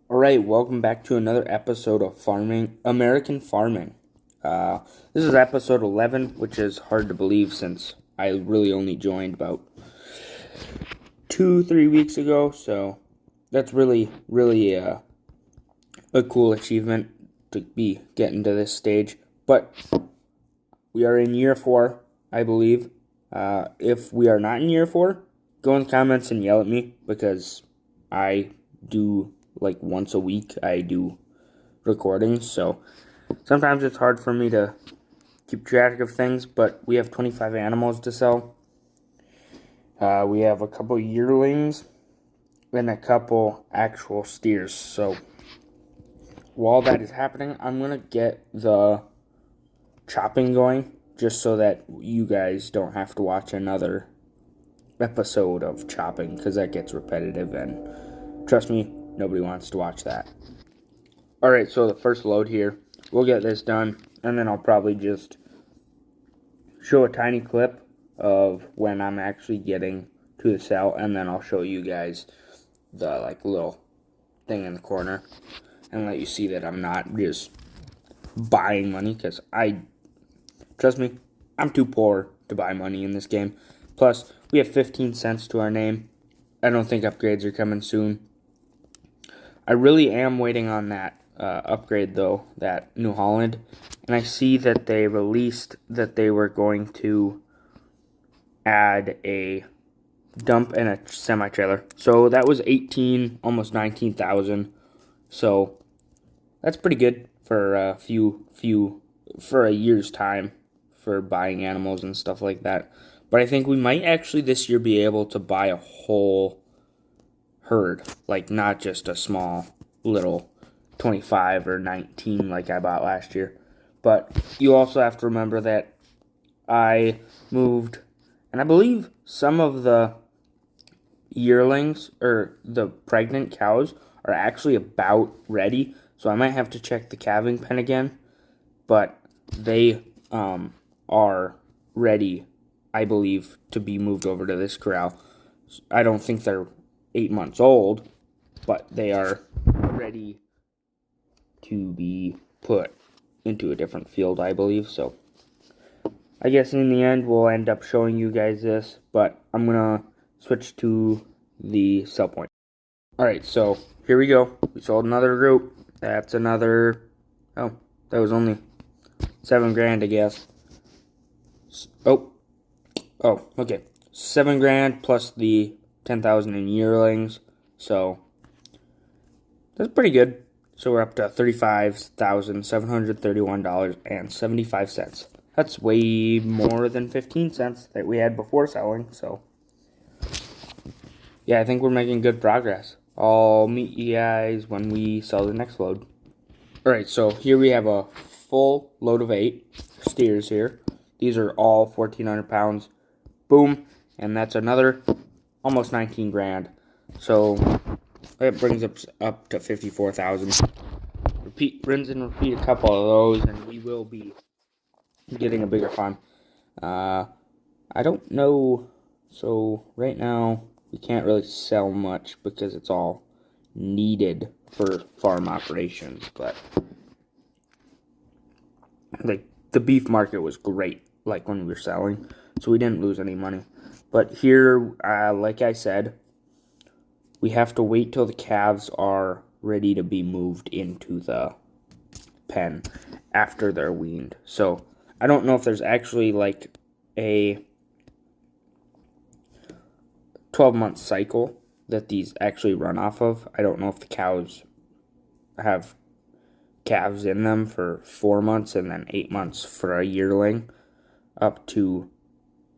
All right, welcome back to another episode of American Farming. This is episode 11, which is hard to believe since I really only joined about 2-3 weeks ago. So that's really a cool achievement to be getting to this stage. But we are in year 4, I believe. If we are not in year 4, go in the comments and yell at me because I do like once a week I do recordings, so sometimes it's hard for me to keep track of things, but we have 25 animals to sell. We have a couple yearlings and a couple actual steers. So while that is happening, I'm going to get the chopping going just so that you guys don't have to watch another episode of chopping because that gets repetitive and trust me, nobody wants to watch that. Alright, so the first load here, we'll get this done, and then I'll probably just show a tiny clip of when I'm actually getting to the cell, and then I'll show you guys the little thing in the corner, and let you see that I'm not just buying money, because trust me, I'm too poor to buy money in this game. Plus, we have 15 cents to our name. I don't think upgrades are coming soon. I really am waiting on that upgrade, though, that New Holland. And I see that they released that they were going to add a dump and a semi-trailer. So that was 18, almost 19,000. So that's pretty good for a for a year's time for buying animals and stuff like that. But I think we might actually this year be able to buy a whole herd, like not just a small little 25 or 19 like I bought last year. But you also have to remember that I moved, and I believe some of the yearlings or the pregnant cows are actually about ready, so I might have to check the calving pen again, but they are ready, I believe, to be moved over to this corral. I don't think they're 8 months old, but they are ready to be put into a different field, I believe. So I guess in the end we'll end up showing you guys this, but I'm gonna switch to the sell point. Alright, so here we go. We sold another group. That's another, oh, that was only 7 grand, I guess. Oh, okay. 7 grand plus the 10,000 in yearlings. So that's pretty good. So we're up to $35,731.75. That's way more than 15 cents that we had before selling. So yeah, I think we're making good progress. I'll meet you guys when we sell the next load. Alright, so here we have a full load of 8 steers here. These are all 1,400 pounds. Boom. And that's another almost 19 grand. So it brings us up to 54,000. Rinse and repeat a couple of those, and we will be getting a bigger farm. I don't know. So right now we can't really sell much because it's all needed for farm operations. But like the beef market was great, like when we were selling, so we didn't lose any money. But here, like I said, we have to wait till the calves are ready to be moved into the pen after they're weaned. So I don't know if there's actually like a 12-month cycle that these actually run off of. I don't know if the cows have calves in them for 4 months and then 8 months for a yearling up to,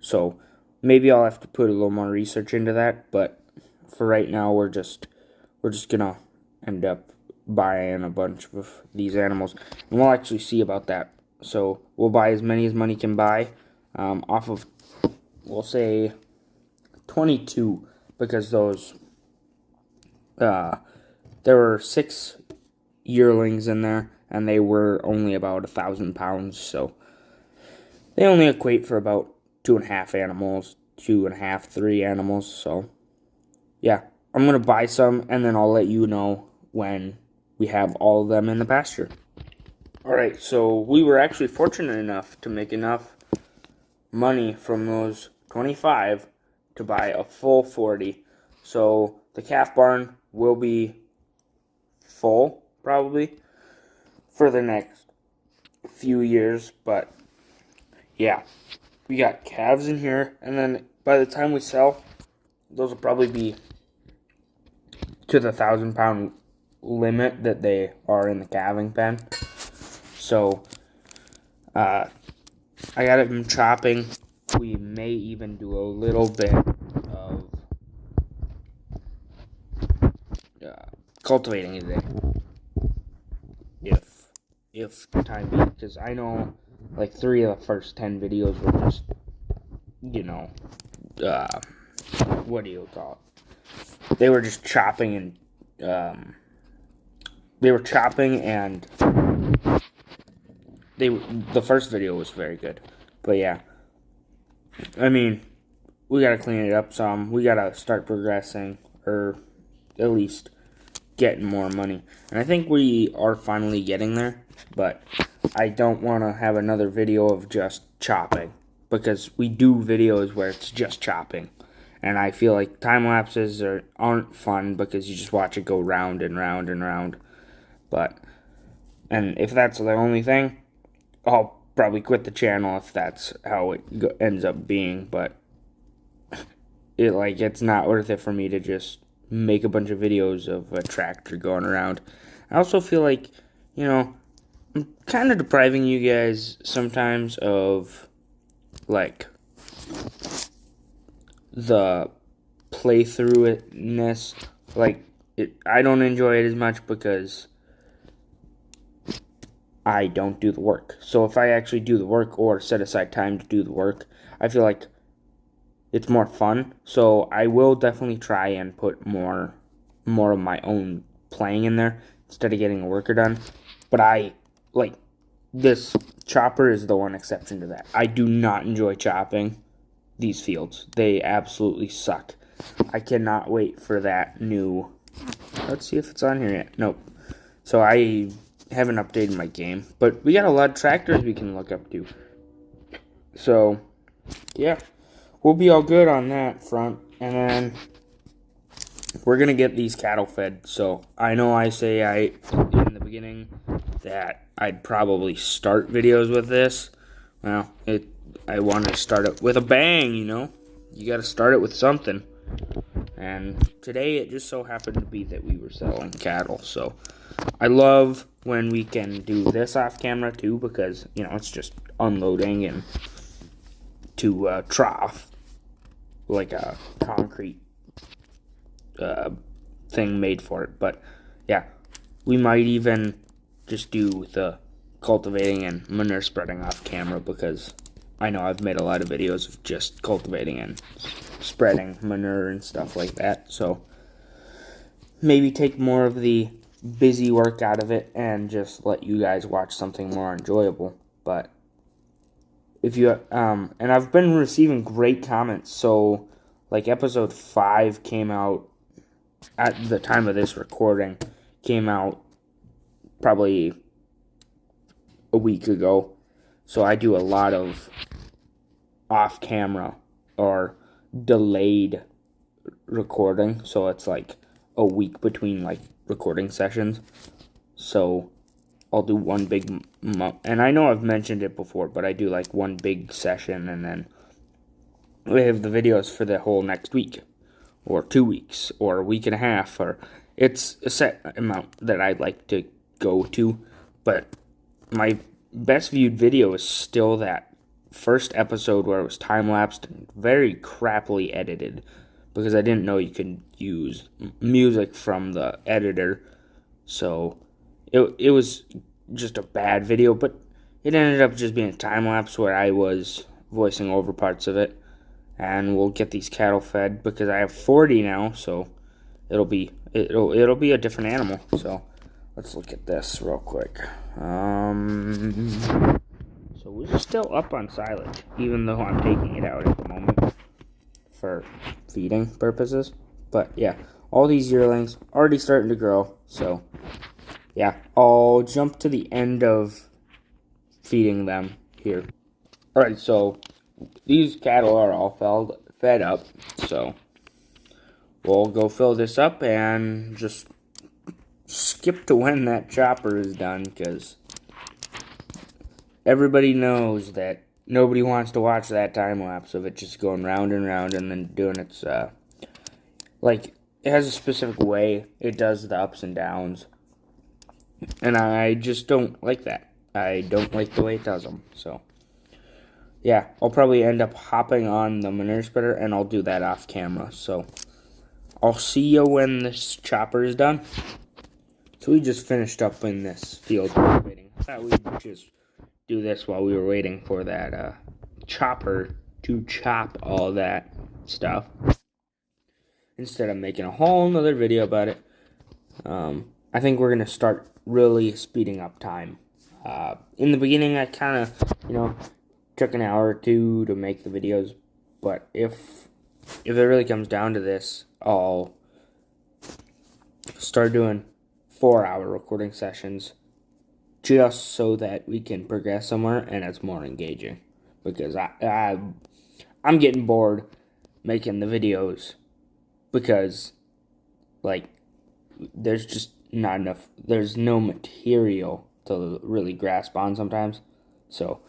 so maybe I'll have to put a little more research into that, but for right now we're just gonna end up buying a bunch of these animals, and we'll actually see about that. So we'll buy as many as money can buy off of, we'll say 22, because those there were 6 yearlings in there, and they were only about 1,000 pounds, so they only equate for about 2.5 animals, 2.5, 3 animals. So yeah, I'm gonna buy some, and then I'll let you know when we have all of them in the pasture. Alright, so we were actually fortunate enough to make enough money from those 25 to buy a full 40. So the calf barn will be full, probably, for the next few years. But yeah, we got calves in here, and then by the time we sell, those will probably be to the 1,000-pound limit that they are in the calving pen. So I got them chopping. We may even do a little bit of cultivating today, if time be, because I know like 3 of the first 10 videos were just, you know, what do you call it? They were just chopping and the first video was very good. But yeah, I mean, we gotta clean it up some. We gotta start progressing, or at least getting more money. And I think we are finally getting there, but I don't want to have another video of just chopping, because we do videos where it's just chopping. And I feel like time lapses aren't fun because you just watch it go round and round and round. And if that's the only thing, I'll probably quit the channel if that's how it ends up being. But it's not worth it for me to just make a bunch of videos of a tractor going around. I also feel like, you know, I'm kind of depriving you guys sometimes of like the playthroughness. I don't enjoy it as much because I don't do the work. So if I actually do the work or set aside time to do the work, I feel like it's more fun. So I will definitely try and put more of my own playing in there instead of getting a worker done. But this chopper is the one exception to that. I do not enjoy chopping these fields. They absolutely suck. I cannot wait for that new... Let's see if it's on here yet. Nope. So I haven't updated my game. But we got a lot of tractors we can look up to. So, yeah. We'll be all good on that front. And then we're going to get these cattle fed. So I know I say in the beginning that I'd probably start videos with this. Well, I want to start it with a bang, you know. You got to start it with something. And today it just so happened to be that we were selling cattle. So I love when we can do this off camera too, because, you know, it's just unloading and to trough, like a concrete thing made for it. But yeah, we might even just do the cultivating and manure spreading off camera, because I know I've made a lot of videos of just cultivating and spreading manure and stuff like that. So maybe take more of the busy work out of it and just let you guys watch something more enjoyable. But if you and I've been receiving great comments. So like episode 5 came out at the time of this recording, came out probably a week ago. So I do a lot of off camera or delayed recording. So it's like a week between like recording sessions. So I'll do one big and I know I've mentioned it before, but I do like one big session, and then we have the videos for the whole next week or 2 weeks or a week and a half, or it's a set amount that I'd like to go to. But my best viewed video is still that first episode where it was time-lapsed and very crappily edited, because I didn't know you could use music from the editor. So it was just a bad video, but it ended up just being a time-lapse where I was voicing over parts of it. And we'll get these cattle fed, because I have 40 now, so it'll be a different animal. So let's look at this real quick. So we're still up on silage, even though I'm taking it out at the moment for feeding purposes. But yeah, all these yearlings already starting to grow, so yeah, I'll jump to the end of feeding them here. Alright, so these cattle are all fed up, so we'll go fill this up and just skip to when that chopper is done, because everybody knows that nobody wants to watch that time lapse of it just going round and round and then doing its, like, it has a specific way it does the ups and downs, and I just don't like that. I don't like the way it does them, so yeah, I'll probably end up hopping on the manure spreader, and I'll do that off camera, so I'll see you when this chopper is done. So we just finished up in this field waiting. I thought we'd just do this while we were waiting for that chopper to chop all that stuff, instead of making a whole nother video about it. I think we're going to start really speeding up time. In the beginning, I kind of, took an hour or two to make the videos, but if it really comes down to this, I'll start doing 4-hour recording sessions just so that we can progress somewhere and it's more engaging, because I'm getting bored making the videos, because like there's just not enough, there's no material to really grasp on sometimes. So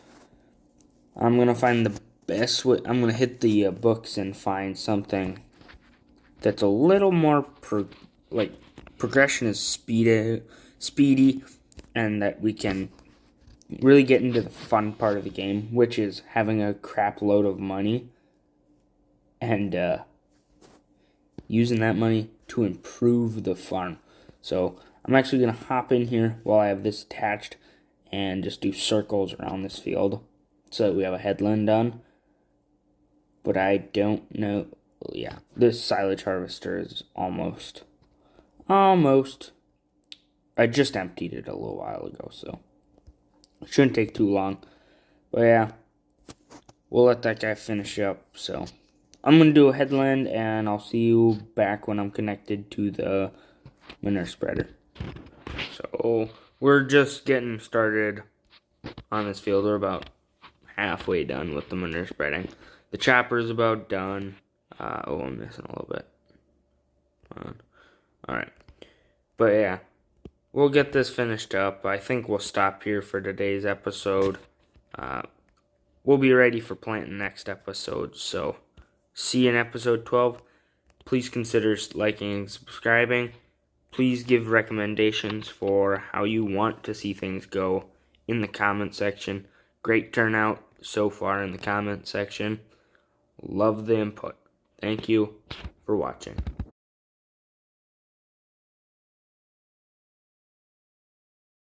I'm going to find the best way. I'm going to hit the books and find something that's a little more, progression is speedy, and that we can really get into the fun part of the game, which is having a crap load of money and using that money to improve the farm. So I'm actually going to hop in here while I have this attached and just do circles around this field so that we have a headland done. But I don't know. Yeah, this silage harvester is almost. I just emptied it a little while ago, so it shouldn't take too long. But yeah, we'll let that guy finish up. So I'm going to do a headland, and I'll see you back when I'm connected to the manure spreader. So we're just getting started on this field. We're about halfway done with the manure spreading. The chopper's about done. I'm missing a little bit. Alright. But yeah, we'll get this finished up. I think we'll stop here for today's episode. We'll be ready for planting next episode. So see you in episode 12. Please consider liking and subscribing. Please give recommendations for how you want to see things go in the comment section. Great turnout so far in the comment section. Love the input. Thank you for watching.